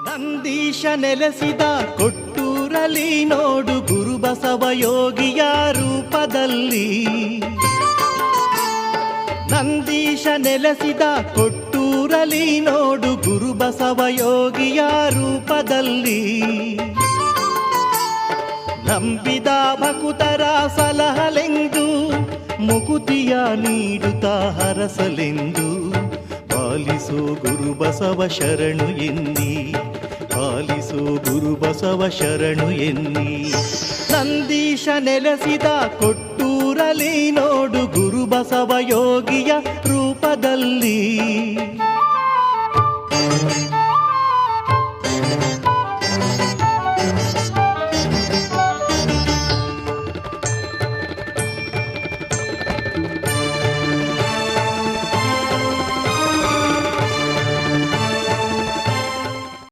ನಂದೀಶ ನೆಲೆಸಿದ ಕೊಟ್ಟೂರಲಿ ನೋಡು ಗುರುಬಸವ ಯೋಗಿಯ ರೂಪದಲ್ಲಿ. ನಂದೀಶ ನೆಲೆಸಿದ ಕೊಟ್ಟೂರಲಿ ನೋಡು ಗುರುಬಸವ ಯೋಗಿಯ ರೂಪದಲ್ಲಿ. ನಂಬಿದ ಭಕುತರ ಸಲಹಲೆಂದು ಮುಕುತಿಯ ನೀಡುತ್ತಾ ಹರಸಲೆಂದು ಪಾಲಿಸೋ ಗುರುಬಸವ ಶರಣು ಎನ್ನಿ, ಪಾಲಿಸೋ ಗುರುಬಸವ ಶರಣು ಎನ್ನಿ. ನಂದೀಶ ನೆಲೆಸಿದ ಕೊಟ್ಟೂರಲಿ ನೋಡು ಗುರುಬಸವ ಯೋಗಿಯ ರೂಪದಲ್ಲಿ.